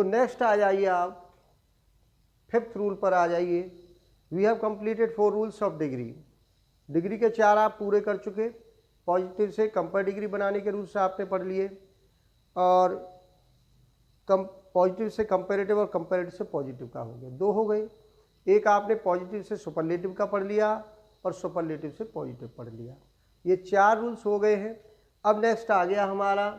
तो नेक्स्ट आ जाइए आप फिफ्थ रूल पर आ जाइए। We have completed 4 rules of degree. Degree के 4 आप पूरे कर चुके। पॉजिटिव से कंपेयर डिग्री बनाने के रूल्स आपने पढ़ लिए, और पॉजिटिव से कंपेरेटिव और कंपेरेटिव से पॉजिटिव का हो गया, 2 हो गए। एक आपने पॉजिटिव से सुपरलेटिव का पढ़ लिया और सुपरलेटिव से पॉजिटिव पढ़ लिया। ये 4 रूल्स हो गए हैं। अब नेक्स्ट आ गया हमारा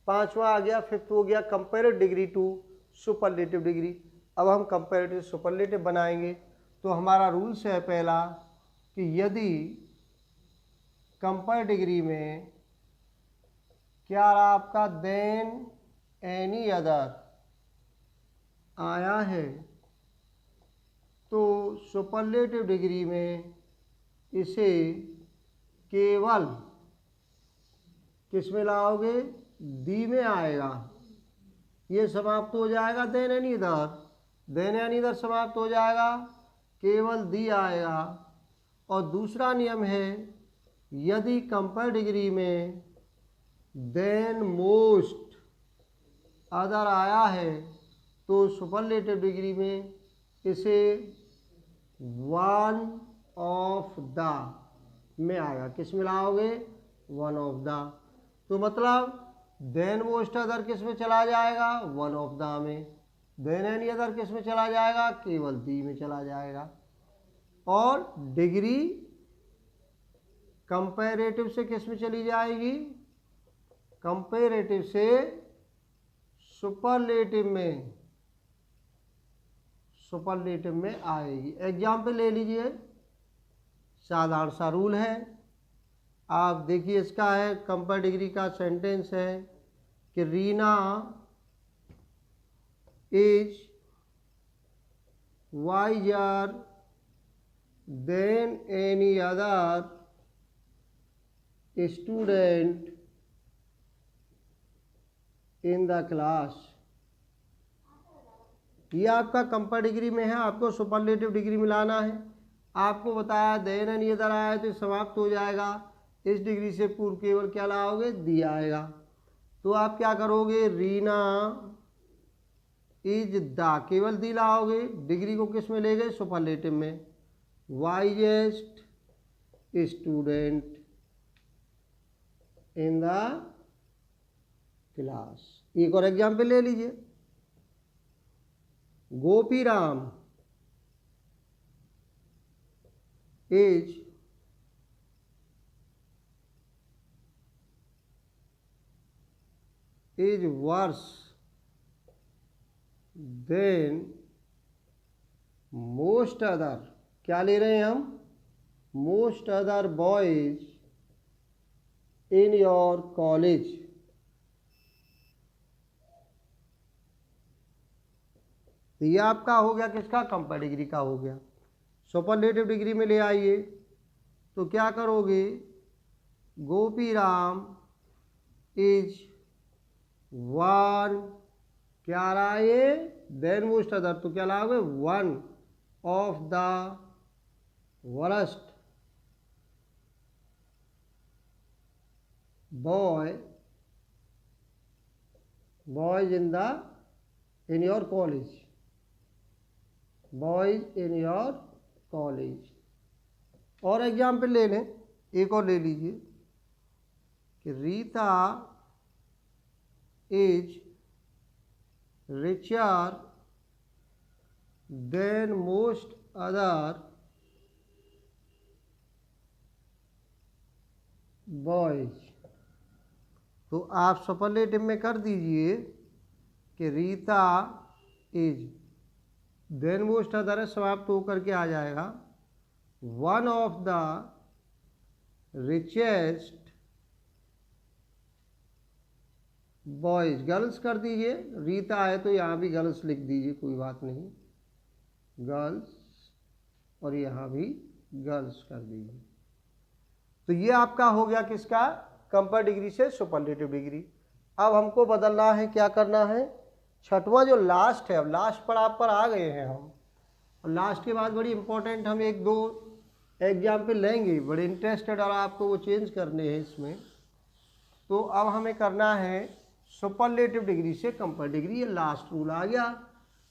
5वां आ गया, फिफ्थ हो गया comparative degree to superlative degree. अब हम कंपेरेटिव सुपरलेटिव बनाएंगे। तो हमारा रूल्स है पहला कि यदि कंपेयर डिग्री में क्या रहा आपका देन एनी अदर आया है, तो सुपरलेटिव डिग्री में इसे केवल किस में लाओगे, दी में आएगा। ये समाप्त हो जाएगा than any other, than any other समाप्त हो जाएगा, केवल दी आएगा। और दूसरा नियम है यदि कंपेयर डिग्री में देन मोस्ट अदर आया है, तो सुपरलेटिव डिग्री में इसे वन ऑफ द में आएगा। किस में लाओगे, वन ऑफ द। तो मतलब देन मोस्ट अदर किस में चला जाएगा, वन ऑफ द में। देन एनी अदर किस में चला जाएगा, केवल दी में चला जाएगा। और डिग्री कंपैरेटिव से किस में चली जाएगी, कंपैरेटिव से सुपरलेटिव में, सुपरलेटिव में आएगी। एग्जाम्पल ले लीजिए, साधारण सा रूल है। आप देखिए, इसका है कंपेयर डिग्री का सेंटेंस है कि Reena is visor then any other student in the class. ये आपका कंपेयर डिग्री में है, आपको सुपरलेटिव डिग्री में लाना है। आपको बताया देन एनी अदर आया तो समाप्त हो जाएगा। इस डिग्री से पूर्व केवल क्या लाओगे, दी आएगा। तो आप क्या करोगे, रीना इज द, केवल दी लाओगे, डिग्री को किस में ले गए, सुपरलेटिव में। Wisest student in the class. एक और एग्जाम्पल ले लीजिए, Gopiram is worse than most other, क्या ले रहे हैं हम, most other boys in your college. तो ये आपका हो गया किसका, कंपेयर डिग्री का हो गया। सुपरलेटिव डिग्री में ले आइए तो क्या करोगे, गोपीराम इज वन, क्या रहा ये, देन मोस्ट अदर, तो क्या लाओगे, one of the worst boys in your college, boys in your college. और एग्जाम्पल ले लें, एक और ले लीजिए कि Rita is richer than most other boys. तो आप सुपरलेटिव में कर दीजिए कि Rita is, than most other है, समाप्त होकर के आ जाएगा, one of the richest boys, girls कर दीजिए। रीता है तो यहाँ भी गर्ल्स लिख दीजिए, कोई बात नहीं, गर्ल्स, और यहाँ भी गर्ल्स कर दीजिए। तो ये आपका हो गया किसका, कंपेयर डिग्री से सुपरलेटिव डिग्री। अब हमको बदलना है, क्या करना है, छठवां जो लास्ट है, अब लास्ट पर आप पर आ गए हैं हम, और लास्ट के बाद बड़ी इंपॉर्टेंट हम एक दो एग्जाम्पल लेंगे, बड़े इंटरेस्टेड, और आपको वो चेंज करने हैं इसमें। तो अब हमें करना है सुपरलेटिव डिग्री से कंपेरेटिव डिग्री, ये लास्ट रूल आ गया।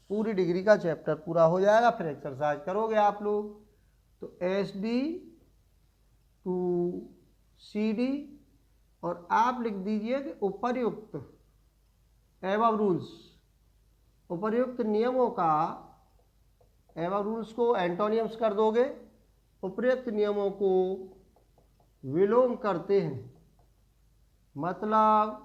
पूरी डिग्री का चैप्टर पूरा हो जाएगा, फिर एक्सरसाइज करोगे आप लोग। तो SD टू CD और आप लिख दीजिए कि उपर्युक्त एबव रूल्स, उपर्युक्त नियमों का, एबव रूल्स को एंटोनियम्स कर दोगे, उपर्युक्त नियमों को विलोम करते हैं। मतलब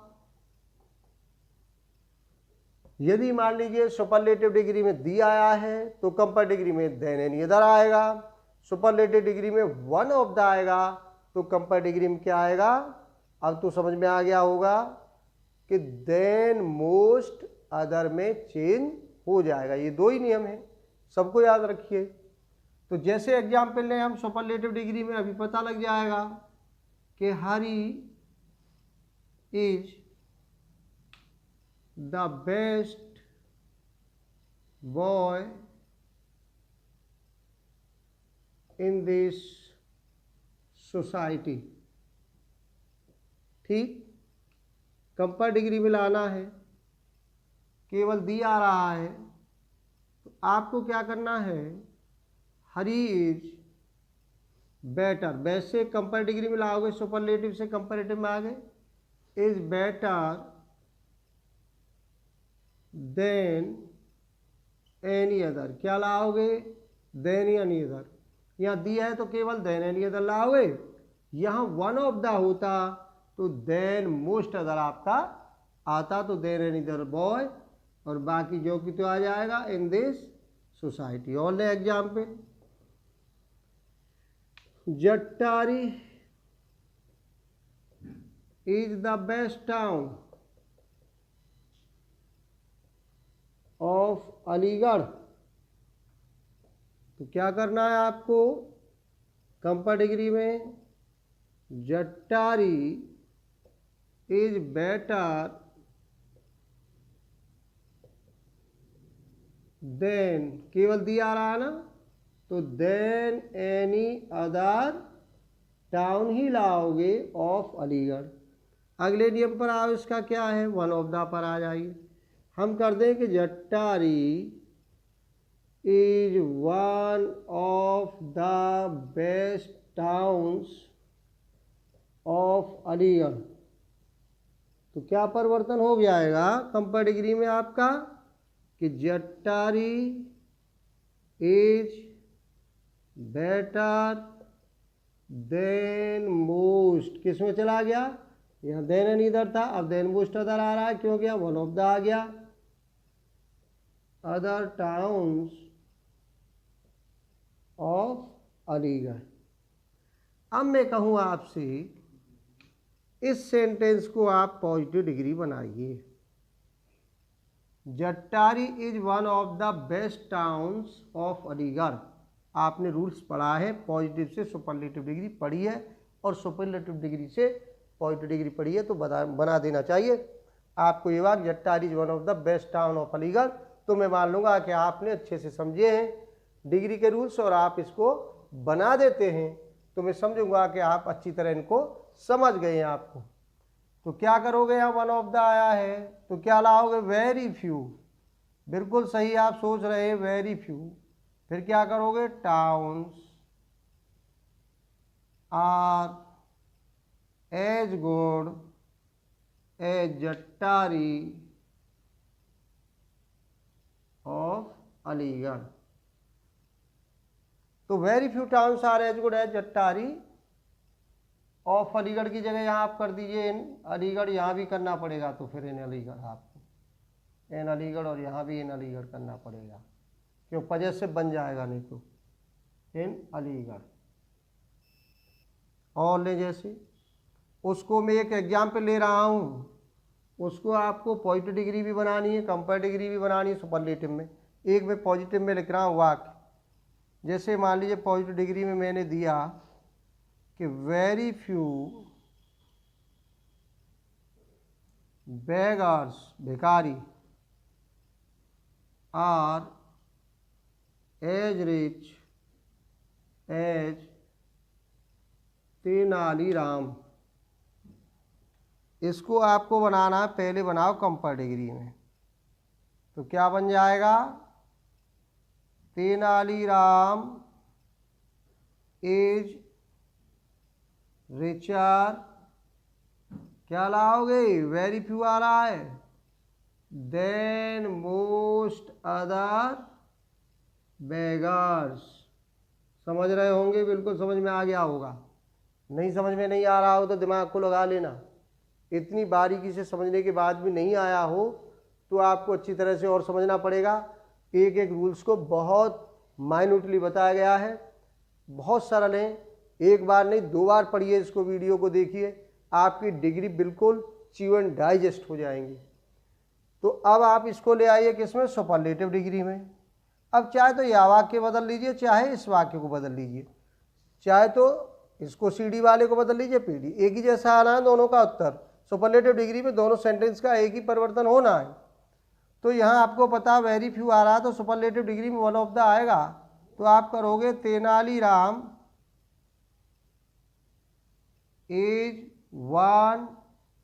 यदि मान लीजिए सुपरलेटिव डिग्री में दी आया है तो कंपेरेटिव डिग्री में देन एनी अदर आएगा। सुपरलेटिव डिग्री में वन ऑफ द आएगा तो कंपेरेटिव डिग्री में क्या आएगा? अब तो समझ में आ गया होगा कि देन मोस्ट अदर में चेंज हो जाएगा। ये दो ही नियम है, सबको याद रखिए। तो जैसे एग्जाम्पल लें हम सुपरलेटिव डिग्री में, अभी पता लग जाएगा कि Hari is the best boy in this society. ठीक, कंपेरेटिव डिग्री में लाना है, केवल दिया आ रहा है तो आपको क्या करना है? हरी इज बेटर, वैसे कंपेरेटिव डिग्री में लाओगे, सुपरलेटिव से कंपेरेटिव में आ गए, is better than any other. क्या लाओगे? Than any other. यहाँ दिया है तो केवल देन एनी अदर लाओगे। यहाँ वन ऑफ द होता तो देन मोस्ट अदर आपका आता, तो देन एनी अदर बॉय, और बाकी जो कि तो आ जाएगा इन दिस सोसाइटी। और ले example, Jattari is the best town of Aligarh. तो क्या करना है आपको? कंपेरेटिव डिग्री में जट्टारी इज बेटर देन, केवल दिया आ रहा है ना, तो देन एनी अदर टाउन ही लाओगे ऑफ अलीगढ़। अगले नियम पर आओ, इसका क्या है? वन ऑफ द पर आ जाइए। हम कर दें कि Jattari is one of the best towns of Aligarh. तो क्या परिवर्तन हो जाएगा कंपेरेटिव डिग्री में आपका कि Jattari is better then most, किस में चला गया? यहाँ देन एनी अदर था, अब देन मोस्ट अदर आ रहा है, क्यों गया? वन ऑफ द आ गया। Other towns of Aligarh. अब मैं कहूँ आपसे, इस सेंटेंस को आप पॉजिटिव डिग्री बनाइए। Jattari is one of the best towns of Aligarh. आपने रूल्स पढ़ा है, पॉजिटिव से सुपरलेटिव डिग्री पढ़ी है और सुपरलेटिव डिग्री से पॉजिटिव डिग्री पढ़ी है, तो बना देना चाहिए आपको ये बात, Jattari is one of the best town of Aligarh. तो मैं मान लूँगा कि आपने अच्छे से समझे हैं डिग्री के रूल्स और आप इसको बना देते हैं, तो मैं समझूंगा कि आप अच्छी तरह इनको समझ गए हैं आपको। तो क्या करोगे? यहाँ वन ऑफ द आया है तो क्या लाओगे? Very few. बिल्कुल सही आप सोच रहे हैं, वेरी फ्यू। फिर क्या करोगे? Towns are as good as Jattari of Aligarh. तो very few towns are as good as Jattari of Aligarh की जगह यहाँ आप कर दीजिए इन अलीगढ़, यहाँ भी करना पड़ेगा तो फिर इन अलीगढ़ आपको, इन अलीगढ़, और यहाँ भी इन अलीगढ़ करना पड़ेगा, क्यों? पजेसिव बन जाएगा नहीं तो, इन अलीगढ़। और ले जैसे उसको मैं एक एग्जाम्पल ले रहा हूँ, उसको आपको पॉजिटिव डिग्री भी बनानी है, कंपेरेटिव डिग्री भी बनानी है सुपरलेटिव में। एक मैं पॉजिटिव में लिख रहा हूँ वाक्य, जैसे मान लीजिए पॉजिटिव डिग्री में मैंने दिया कि वेरी फ्यू बेगर्स, भिखारी, are as rich as Tenaliram. इसको आपको बनाना है, पहले बनाओ कंपेयर डिग्री में। तो क्या बन जाएगा, तेनालीराम इज रिचर, क्या लाओगे, वेरी फ्यू आ रहा है, देन मोस्ट अदर बेगर्स। समझ रहे होंगे, बिल्कुल समझ में आ गया होगा। नहीं समझ में नहीं आ रहा हो तो दिमाग को लगा लेना, इतनी बारीकी से समझने के बाद भी नहीं आया हो तो आपको अच्छी तरह से और समझना पड़ेगा। एक एक रूल्स को बहुत माइन्यूटली बताया गया है, बहुत सरल है। एक बार नहीं 2 बार पढ़िए इसको, वीडियो को देखिए, आपकी डिग्री बिल्कुल च्यूअन डाइजेस्ट हो जाएंगी। तो अब आप इसको ले आइए किसमें, सुपरलेटिव डिग्री में। अब चाहे तो यह वाक्य बदल लीजिए, चाहे इस वाक्य को बदल लीजिए, चाहे तो इसको सीडी वाले को बदल लीजिए, पीडी, एक ही जैसा आना है दोनों का उत्तर। सुपरलेटिव डिग्री में दोनों सेंटेंस का एक ही परिवर्तन होना है। तो यहाँ आपको पता वेरी फ्यू आ रहा है तो सुपरलेटिव डिग्री में वन ऑफ द आएगा। तो आप करोगे Tenaliram is one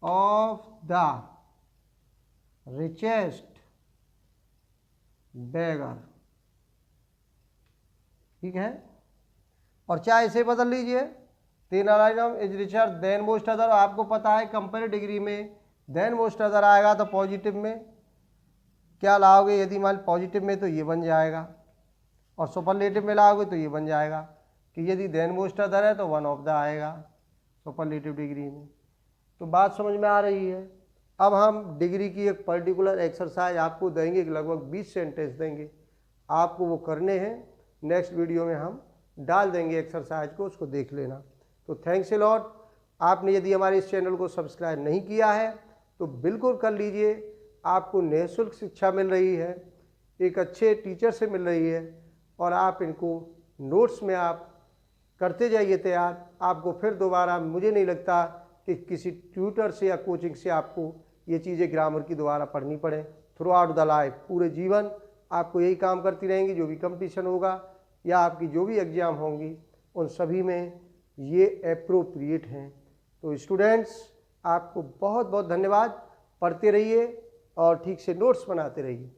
of the richest beggar, ठीक है। और चाहे इसे बदल लीजिए, Tenaliram is richer than most other, आपको पता है कंपेरेटिव डिग्री में देन मोस्ट अदर आएगा तो पॉजिटिव में क्या लाओगे, यदि मान पॉजिटिव में तो ये बन जाएगा, और सुपरलेटिव में लाओगे तो ये बन जाएगा कि यदि देन मोस्ट अदर है तो वन ऑफ द आएगा सुपरलेटिव डिग्री में। तो बात समझ में आ रही है। अब हम डिग्री की एक पर्टिकुलर एक्सरसाइज आपको देंगे, लगभग 20 सेंटेंस देंगे, आपको वो करने हैं। नेक्स्ट वीडियो में हम डाल देंगे एक्सरसाइज को, उसको देख लेना। तो थैंक्स ए लॉट। आपने यदि हमारे इस चैनल को सब्सक्राइब नहीं किया है तो बिल्कुल कर लीजिए। आपको निःशुल्क शिक्षा मिल रही है, एक अच्छे टीचर से मिल रही है, और आप इनको नोट्स में आप करते जाइए तैयार। आपको फिर दोबारा, मुझे नहीं लगता कि किसी ट्यूटर से या कोचिंग से आपको ये चीज़ें ग्रामर की दोबारा पढ़नी पड़े। थ्रू आउट द लाइफ, पूरे जीवन आपको यही काम करती रहेंगी। जो भी कंपटीशन होगा या आपकी जो भी एग्ज़ाम होंगी उन सभी में ये एप्रोप्रिएट हैं। तो स्टूडेंट्स, आपको बहुत बहुत धन्यवाद। पढ़ते रहिए और ठीक से नोट्स बनाते रहिए।